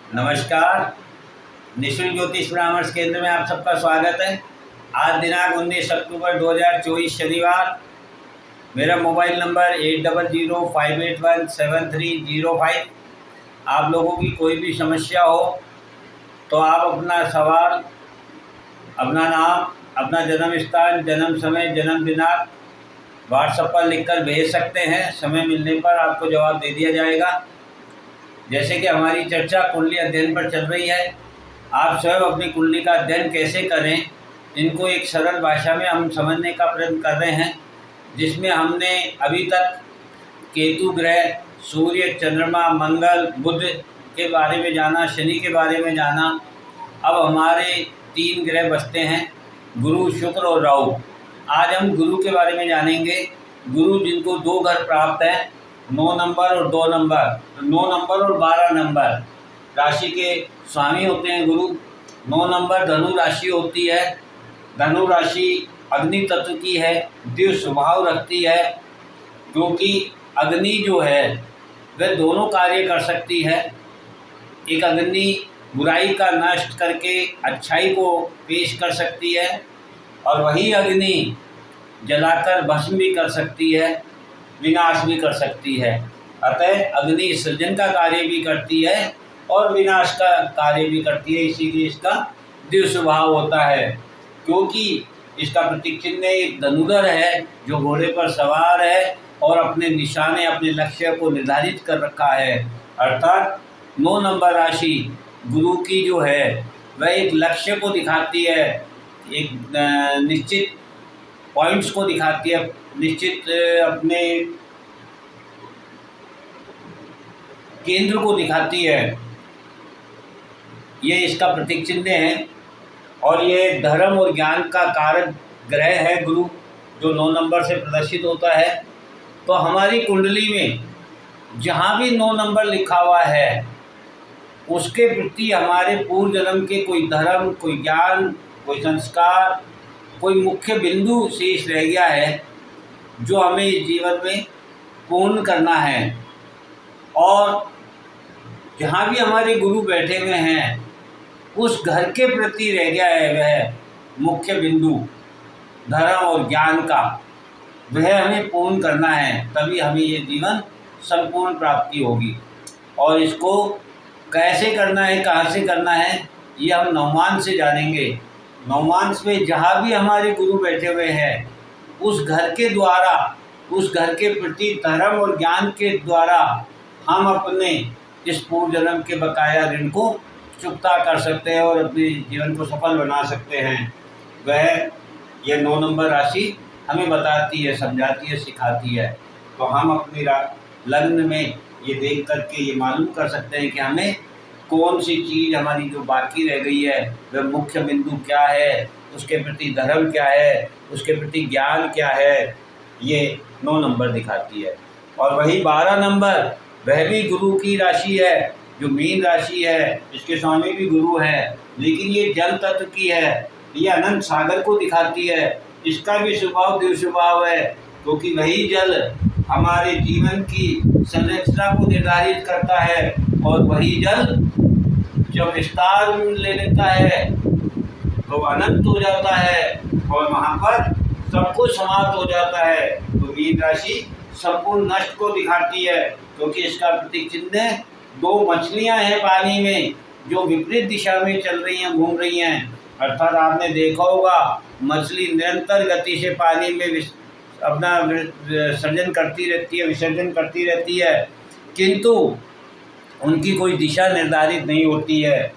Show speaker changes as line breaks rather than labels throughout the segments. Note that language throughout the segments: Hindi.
नमस्कार। निःशुल्क ज्योतिष परामर्श केंद्र में आप सबका स्वागत है। आज दिनांक 19 अक्टूबर 2024 शनिवार। मेरा मोबाइल नंबर 8005817305। आप लोगों की कोई भी समस्या हो तो आप अपना सवाल, अपना नाम, अपना जन्म स्थान, जन्म समय, जन्म दिनांक व्हाट्सएप पर लिखकर भेज सकते हैं। समय मिलने पर आपको जवाब दे दिया जाएगा। जैसे कि हमारी चर्चा कुंडली अध्ययन पर चल रही है, आप स्वयं अपनी कुंडली का अध्ययन कैसे करें, इनको एक सरल भाषा में हम समझने का प्रयत्न कर रहे हैं। जिसमें हमने अभी तक केतु ग्रह, सूर्य, चंद्रमा, मंगल, बुध के बारे में जाना, शनि के बारे में जाना। अब हमारे 3 ग्रह बचते हैं, गुरु, शुक्र और राहु। आज हम गुरु के बारे में जानेंगे। गुरु जिनको 2 घर प्राप्त हैं, 9 नंबर और 2 नंबर, 9 नंबर और 12 नंबर राशि के स्वामी होते हैं गुरु। 9 नंबर धनु राशि होती है। धनु राशि अग्नि तत्व की है, दिव्य स्वभाव रखती है, क्योंकि अग्नि जो है वह दोनों कार्य कर सकती है। एक अग्नि बुराई का नष्ट करके अच्छाई को पेश कर सकती है, और वही अग्नि जलाकर भस्म भी कर सकती है, विनाश भी कर सकती है। अतः अग्नि सृजन का कार्य भी करती है और विनाश का कार्य भी करती है। इसीलिए इसका दिव्य स्वभाव होता है, क्योंकि इसका प्रतीक चिन्ह एक धनुधर है जो घोड़े पर सवार है और अपने निशाने, अपने लक्ष्य को निर्धारित कर रखा है। अर्थात 9 नंबर राशि गुरु की जो है वह एक लक्ष्य को दिखाती है, एक निश्चित पॉइंट्स को दिखाती है, निश्चित अपने केंद्र को दिखाती है। ये इसका प्रतीक चिन्ह है। और ये धर्म और ज्ञान का कारक ग्रह है गुरु, जो 9 नंबर से प्रदर्शित होता है। तो हमारी कुंडली में जहाँ भी 9 नंबर लिखा हुआ है, उसके प्रति हमारे पूर्व जन्म के कोई धर्म, कोई ज्ञान, कोई संस्कार, कोई मुख्य बिंदु शेष रह गया है जो हमें इस जीवन में पूर्ण करना है। और जहाँ भी हमारे गुरु बैठे हुए हैं, उस घर के प्रति रह गया है वह मुख्य बिंदु धर्म और ज्ञान का, वह हमें पूर्ण करना है। तभी हमें ये जीवन संपूर्ण प्राप्ति होगी। और इसको कैसे करना है, कहाँ से करना है, ये हम नवमांश से जानेंगे। नवमांश में जहाँ भी हमारे गुरु बैठे हुए हैं, उस घर के द्वारा, उस घर के प्रति धर्म और ज्ञान के द्वारा हम अपने इस पूर्व जन्म के बकाया ऋण को चुकता कर सकते हैं और अपने जीवन को सफल बना सकते हैं। वह यह 9 नंबर राशि हमें बताती है, समझाती है, सिखाती है। तो हम अपनी लग्न में ये देख करके ये मालूम कर सकते हैं कि हमें कौन सी चीज़ हमारी जो बाकी रह गई है, वह मुख्य बिंदु क्या है, उसके प्रति धर्म क्या है, उसके प्रति ज्ञान क्या है। ये 9 नंबर दिखाती है। और वही 12 नंबर, वह भी गुरु की राशि है, जो मीन राशि है, इसके स्वामी भी गुरु है, लेकिन ये जल तत्व की है। ये अनंत सागर को दिखाती है। इसका भी स्वभाव दिव्य स्वभाव है, क्योंकि वही जल हमारे जीवन की संरचना को निर्धारित करता है। और वही जल जब विस्तार ले लेता है तो अनंत हो जाता है और वहाँ पर सब कुछ समाप्त हो जाता है। तो मीन राशि संपूर्ण नष्ट को दिखाती है, क्योंकि इसका प्रतीक चिन्ह 2 मछलियाँ हैं पानी में, जो विपरीत दिशा में चल रही हैं, घूम रही हैं। अर्थात आपने देखा होगा, मछली निरंतर गति से पानी में अपना सृजन करती रहती है, विसर्जन करती रहती है, किंतु उनकी कोई दिशा निर्धारित नहीं होती है।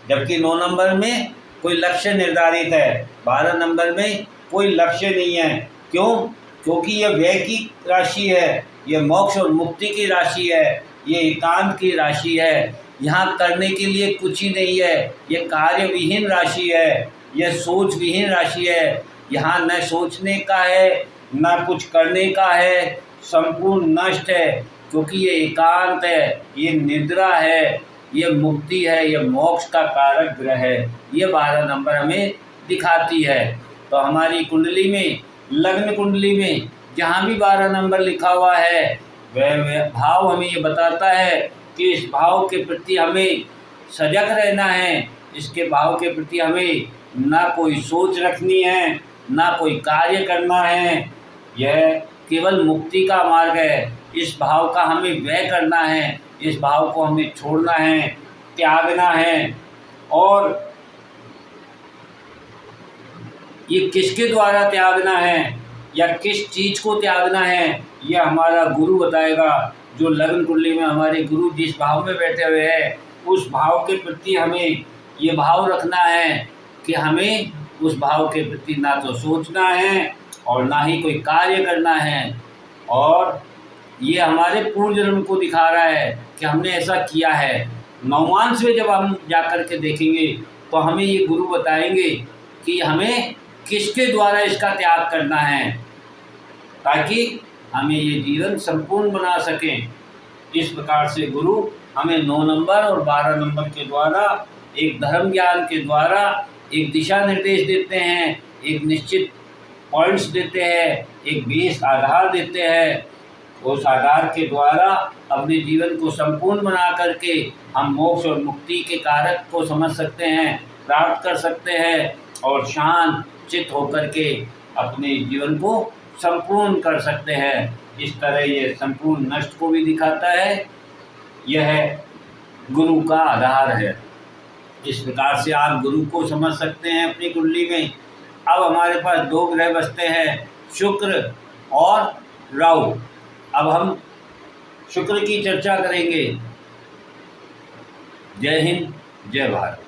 जबकि 9 नंबर में कोई लक्ष्य निर्धारित है, 12 नंबर में कोई लक्ष्य नहीं है। क्यों? क्योंकि यह व्यय की राशि है, यह मोक्ष और मुक्ति की राशि है, ये एकांत की राशि है। यहाँ करने के लिए कुछ ही नहीं है, ये कार्य विहीन राशि है, यह सोच विहीन राशि है। यहाँ न सोचने का है, न कुछ करने का है, संपूर्ण नष्ट है, क्योंकि ये एकांत है, ये निद्रा है, ये मुक्ति है, ये मोक्ष का कारक ग्रह है। ये 12 नंबर हमें दिखाती है। तो हमारी कुंडली में, लग्न कुंडली में जहाँ भी 12 नंबर लिखा हुआ है, वह भाव हमें ये बताता है कि इस भाव के प्रति हमें सजग रहना है, इसके भाव के प्रति हमें ना कोई सोच रखनी है, ना कोई कार्य करना है। यह केवल मुक्ति का मार्ग है। इस भाव का हमें व्यय करना है, इस भाव को हमें छोड़ना है, त्यागना है। और ये किसके द्वारा त्यागना है या किस चीज़ को त्यागना है, यह हमारा गुरु बताएगा। जो लग्न कुंडली में हमारे गुरु जिस भाव में बैठे हुए हैं, उस भाव के प्रति हमें ये भाव रखना है कि हमें उस भाव के प्रति ना तो सोचना है और ना ही कोई कार्य करना है। और ये हमारे पूर्व जन्म को दिखा रहा है कि हमने ऐसा किया है। नवमांश में जब हम जाकर के देखेंगे तो हमें ये गुरु बताएंगे कि हमें किसके द्वारा इसका त्याग करना है, ताकि हमें ये जीवन संपूर्ण बना सकें। इस प्रकार से गुरु हमें 9 नंबर और 12 नंबर के द्वारा, एक धर्म ज्ञान के द्वारा एक दिशा निर्देश देते हैं, एक निश्चित पॉइंट्स देते हैं, एक बेस आधार देते हैं। उस आधार के द्वारा अपने जीवन को संपूर्ण बना करके हम मोक्ष और मुक्ति के कारक को समझ सकते हैं, प्राप्त कर सकते हैं और शांत चित होकर के अपने जीवन को संपूर्ण कर सकते हैं। इस तरह ये संपूर्ण नष्ट को भी दिखाता है। यह गुरु का आधार है। इस प्रकार से आप गुरु को समझ सकते हैं अपनी कुंडली में। अब हमारे पास 2 ग्रह बचते हैं, शुक्र और राहु। अब हम शुक्र की चर्चा करेंगे। जय हिंद, जय भारत।